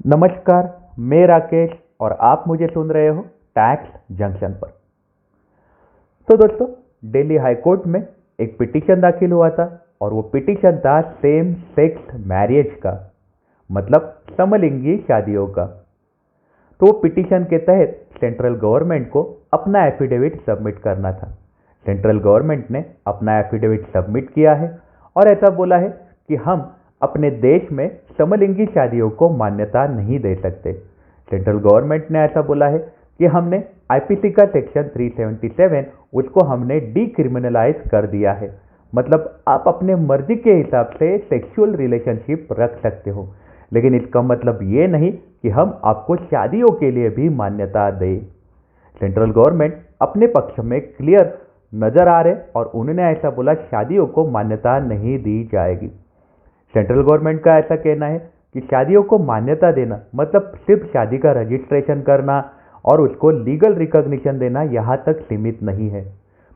नमस्कार, मैं राकेश और आप मुझे सुन रहे हो टैक्स जंक्शन पर। तो दोस्तों, दिल्ली हाई कोर्ट में एक पिटीशन दाखिल हुआ था और वो पिटीशन था सेम सेक्स मैरिज का, मतलब समलिंगी शादियों का। तो वो पिटीशन के तहत सेंट्रल गवर्नमेंट को अपना एफिडेविट सबमिट करना था। सेंट्रल गवर्नमेंट ने अपना एफिडेविट सबमिट किया है और ऐसा बोला है कि हम अपने देश में समलिंगी शादियों को मान्यता नहीं दे सकते। सेंट्रल गवर्नमेंट ने ऐसा बोला है कि हमने आईपीसी का सेक्शन 377 उसको हमने डीक्रिमिनलाइज कर दिया है। मतलब आप अपने मर्जी के हिसाब से सेक्सुअल रिलेशनशिप रख सकते हो, लेकिन इसका मतलब ये नहीं कि हम आपको शादियों के लिए भी मान्यता दें। सेंट्रल गवर्नमेंट अपने पक्ष में क्लियर नजर आ रहे और उन्होंने ऐसा बोला शादियों को मान्यता नहीं दी जाएगी। सेंट्रल गवर्नमेंट का ऐसा कहना है कि शादियों को मान्यता देना मतलब सिर्फ शादी का रजिस्ट्रेशन करना और उसको लीगल रिकॉग्निशन देना यहाँ तक सीमित नहीं है।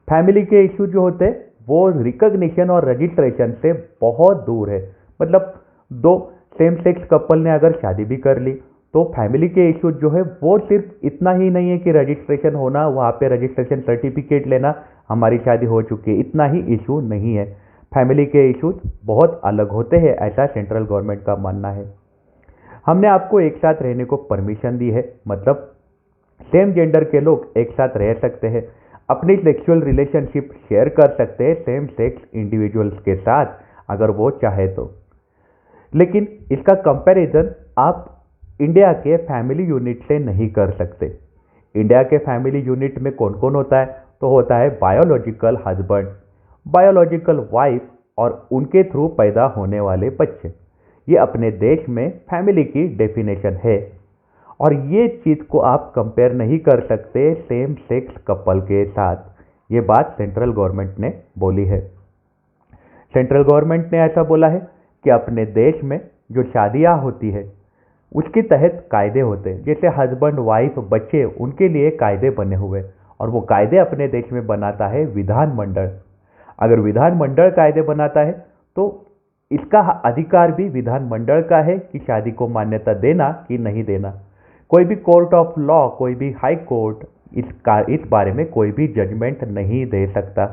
फैमिली के इशू जो होते हैं वो रिकॉग्निशन और रजिस्ट्रेशन से बहुत दूर है। मतलब दो सेम सेक्स कपल ने अगर शादी भी कर ली तो फैमिली के इशू जो है वो सिर्फ इतना ही नहीं है कि रजिस्ट्रेशन होना, वहाँ पे रजिस्ट्रेशन सर्टिफिकेट लेना, हमारी शादी हो चुकी है, इतना ही इशू नहीं है। फैमिली के इश्यूज बहुत अलग होते हैं, ऐसा सेंट्रल गवर्नमेंट का मानना है। हमने आपको एक साथ रहने को परमिशन दी है, मतलब सेम जेंडर के लोग एक साथ रह सकते हैं, अपनी सेक्सुअल रिलेशनशिप शेयर कर सकते हैं सेम सेक्स इंडिविजुअल्स के साथ अगर वो चाहे तो। लेकिन इसका कंपैरिजन आप इंडिया के फैमिली यूनिट से नहीं कर सकते। इंडिया के फैमिली यूनिट में कौन कौन होता है? तो होता है बायोलॉजिकल हस्बैंड, बायोलॉजिकल वाइफ और उनके थ्रू पैदा होने वाले बच्चे। ये अपने देश में फैमिली की डेफिनेशन है और ये चीज़ को आप कंपेयर नहीं कर सकते सेम सेक्स कपल के साथ। ये बात सेंट्रल गवर्नमेंट ने बोली है। सेंट्रल गवर्नमेंट ने ऐसा बोला है कि अपने देश में जो शादियां होती है उसके तहत कायदे होते हैं, जैसे हस्बैंड वाइफ बच्चे, उनके लिए कायदे बने हुए और वो कायदे अपने देश में बनाता है विधानमंडल। अगर विधानमंडल कायदे बनाता है तो इसका अधिकार भी विधानमंडल का है कि शादी को मान्यता देना कि नहीं देना। कोई भी कोर्ट ऑफ लॉ, कोई भी हाई कोर्ट इस बारे में कोई भी जजमेंट नहीं दे सकता।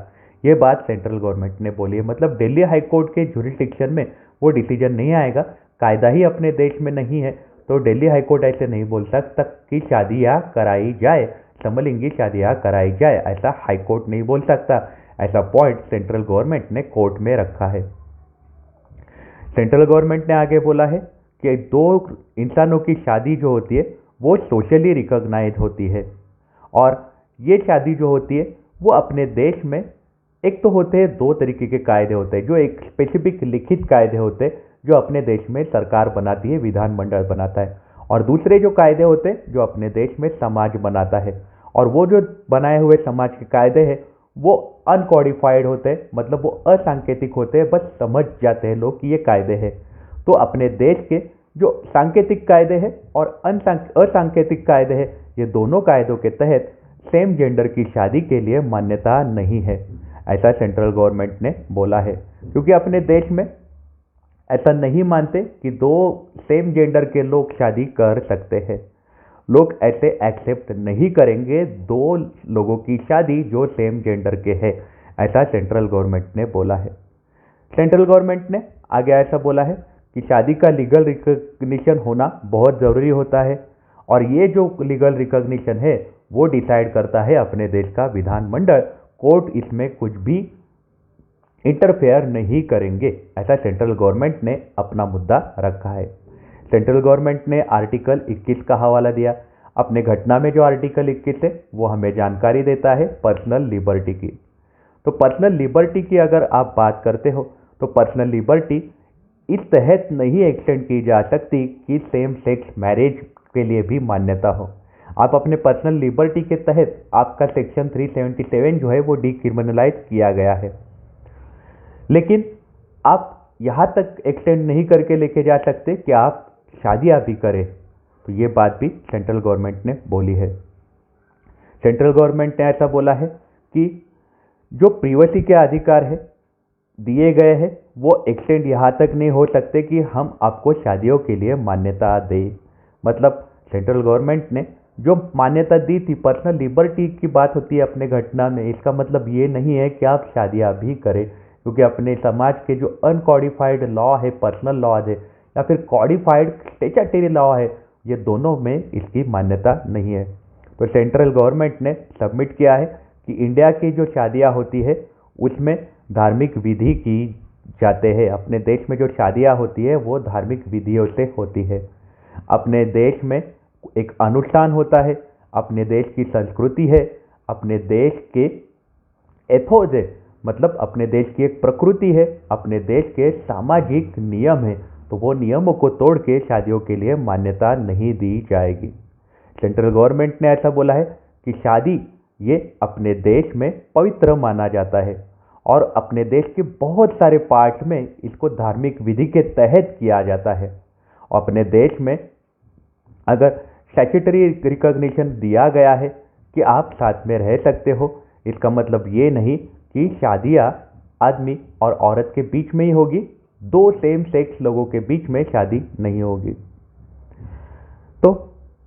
ये बात सेंट्रल गवर्नमेंट ने बोली है। मतलब दिल्ली हाई कोर्ट के जुरिडिक्शन में वो डिसीजन नहीं आएगा। कायदा ही अपने देश में नहीं है तो दिल्ली हाई कोर्ट ऐसे नहीं बोल सकता कि शादियाँ कराई जाए, समलिंगी शादियाँ कराई जाए, ऐसा हाई कोर्ट नहीं बोल सकता। ऐसा पॉइंट सेंट्रल गवर्नमेंट ने कोर्ट में रखा है। सेंट्रल गवर्नमेंट ने आगे बोला है कि दो इंसानों की शादी जो होती है वो सोशली रिकॉग्नाइज होती है और ये शादी जो होती है वो अपने देश में एक तो होते हैं, दो तरीके के कायदे होते हैं। जो एक स्पेसिफिक लिखित कायदे होते हैं जो अपने देश में सरकार बनाती है, विधानमंडल बनाता है, और दूसरे जो कायदे होते हैं जो अपने देश में समाज बनाता है। और वो जो बनाए हुए समाज के कायदे हैं वो अनकॉडिफाइड होते हैं, मतलब वो असांकेतिक होते हैं, बस समझ जाते हैं लोग कि ये कायदे हैं। तो अपने देश के जो सांकेतिक कायदे हैं और असांकेतिक कायदे हैं, ये दोनों कायदों के तहत सेम जेंडर की शादी के लिए मान्यता नहीं है, ऐसा सेंट्रल गवर्नमेंट ने बोला है। क्योंकि अपने देश में ऐसा नहीं मानते कि दो सेम जेंडर के लोग शादी कर सकते हैं। लोग ऐसे एक्सेप्ट नहीं करेंगे दो लोगों की शादी जो सेम जेंडर के हैं, ऐसा सेंट्रल गवर्नमेंट ने बोला है। सेंट्रल गवर्नमेंट ने आगे ऐसा बोला है कि शादी का लीगल रिकॉग्निशन होना बहुत ज़रूरी होता है और ये जो लीगल रिकॉग्निशन है वो डिसाइड करता है अपने देश का विधानमंडल। कोर्ट इसमें कुछ भी इंटरफेयर नहीं करेंगे, ऐसा सेंट्रल गवर्नमेंट ने अपना मुद्दा रखा है। सेंट्रल गवर्नमेंट ने आर्टिकल 21 का हवाला दिया। अपने घटना में जो आर्टिकल 21 है वो हमें जानकारी देता है पर्सनल लिबर्टी की। तो पर्सनल लिबर्टी की अगर आप बात करते हो तो पर्सनल लिबर्टी इस तहत नहीं एक्सटेंड की जा सकती कि सेम सेक्स मैरिज के लिए भी मान्यता हो। आप अपने पर्सनल लिबर्टी के तहत आपका सेक्शन 377 जो है वो डीक्रिमिनलाइज किया गया है, लेकिन आप यहाँ तक एक्सटेंड नहीं करके लेके जा सकते कि आप शादियाँ भी करें। तो ये बात भी सेंट्रल गवर्नमेंट ने बोली है। सेंट्रल गवर्नमेंट ने ऐसा बोला है कि जो प्रिवेसी के अधिकार है दिए गए हैं वो एक्सटेंड यहाँ तक नहीं हो सकते कि हम आपको शादियों के लिए मान्यता दें। मतलब सेंट्रल गवर्नमेंट ने जो मान्यता दी थी, पर्सनल लिबर्टी की बात होती है अपने घटना में, इसका मतलब ये नहीं है कि आप शादियां भी करें, क्योंकि अपने समाज के जो अनकॉडिफाइड लॉ है, पर्सनल लॉ है, या फिर कॉडिफाइड स्टैट्यूटरी लॉ है, ये दोनों में इसकी मान्यता नहीं है। तो सेंट्रल गवर्नमेंट ने सबमिट किया है कि इंडिया की जो शादियां होती है उसमें धार्मिक विधि की जाते हैं। अपने देश में जो शादियां होती है वो धार्मिक विधियों से होती है। अपने देश में एक अनुष्ठान होता है, अपने देश की संस्कृति है, अपने देश के एथोज है, मतलब अपने देश की एक प्रकृति है, अपने देश के सामाजिक नियम है। तो वो नियमों को तोड़ के शादियों के लिए मान्यता नहीं दी जाएगी। सेंट्रल गवर्नमेंट ने ऐसा बोला है कि शादी ये अपने देश में पवित्र माना जाता है और अपने देश के बहुत सारे पार्ट में इसको धार्मिक विधि के तहत किया जाता है। और अपने देश में अगर स्टैट्यूटरी रिकॉग्निशन दिया गया है कि आप साथ में रह सकते हो, इसका मतलब ये नहीं कि शादियां आदमी और औरत के बीच में ही होगी, दो सेम सेक्स लोगों के बीच में शादी नहीं होगी। तो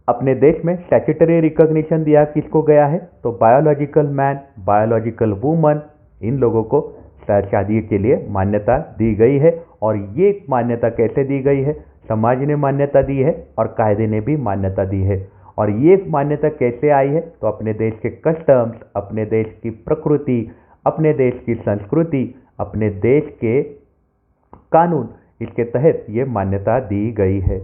अपने देश में स्टैट्यूटरी रिकॉग्निशन दिया किसको गया है? तो बायोलॉजिकल मैन, बायोलॉजिकल वुमन, इन लोगों को शादी के लिए मान्यता दी गई है। और ये मान्यता कैसे दी गई है? समाज ने मान्यता दी है और कायदे ने भी मान्यता दी है। और ये मान्यता कैसे आई है? तो अपने देश के कस्टम्स, अपने देश की प्रकृति, अपने देश की संस्कृति, अपने देश के कानून, इसके तहत ये मान्यता दी गई है।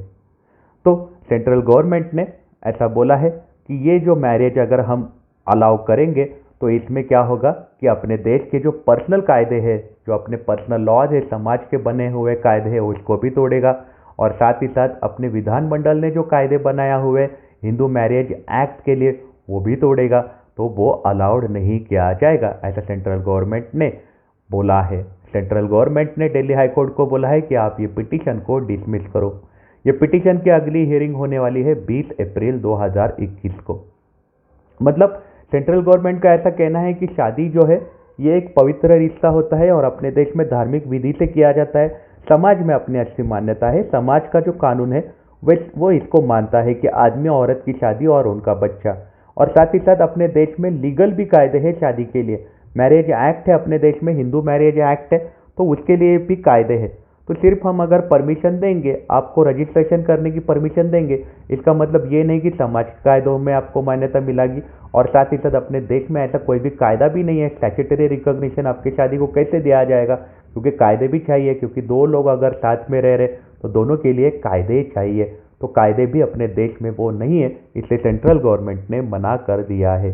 तो सेंट्रल गवर्नमेंट ने ऐसा बोला है कि ये जो मैरिज अगर हम अलाउ करेंगे तो इसमें क्या होगा कि अपने देश के जो पर्सनल कायदे हैं, जो अपने पर्सनल लॉज है, समाज के बने हुए कायदे हैं, उसको भी तोड़ेगा। और साथ ही साथ अपने विधानमंडल ने जो कायदे बनाया हुए हिंदू मैरिज एक्ट के लिए, वो भी तोड़ेगा। तो वो अलाउड नहीं किया जाएगा, ऐसा सेंट्रल गवर्नमेंट ने बोला है। सेंट्रल गवर्नमेंट ने दिल्ली हाई कोर्ट को बोला है कि आप ये पिटीशन को डिसमिस करो। ये पिटीशन की अगली हियरिंग होने वाली है 20 अप्रैल 2021 को। मतलब सेंट्रल गवर्नमेंट का ऐसा कहना है कि शादी जो है ये एक पवित्र रिश्ता होता है और अपने देश में धार्मिक विधि से किया जाता है। समाज में अपनी अच्छी मान्यता है, समाज का जो कानून है वो इसको मानता है कि आदमी और औरत की शादी और उनका बच्चा। और साथ ही साथ अपने देश में लीगल भी कायदे हैं शादी के लिए। मैरिज एक्ट है अपने देश में, हिंदू मैरिज एक्ट है, तो उसके लिए भी कायदे हैं। तो सिर्फ हम अगर परमिशन देंगे, आपको रजिस्ट्रेशन करने की परमिशन देंगे, इसका मतलब ये नहीं कि समाज के कायदों में आपको मान्यता मिलेगी। और साथ ही साथ अपने देश में ऐसा कोई भी कायदा भी नहीं है। स्टैट्यूटरी रिकॉग्निशन आपकी शादी को कैसे दिया जाएगा? क्योंकि कायदे भी चाहिए, क्योंकि दो लोग अगर साथ में रह रहे तो दोनों के लिए कायदे चाहिए। तो कायदे भी अपने देश में वो नहीं है, इसलिए सेंट्रल गवर्नमेंट ने मना कर दिया है।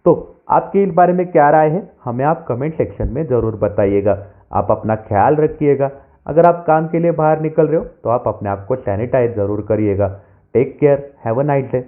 तो आपके इस बारे में क्या राय है? हमें आप कमेंट सेक्शन में ज़रूर बताइएगा। आप अपना ख्याल रखिएगा। अगर आप काम के लिए बाहर निकल रहे हो तो आप अपने आप को सैनिटाइज ज़रूर करिएगा। Take care, have a nice day.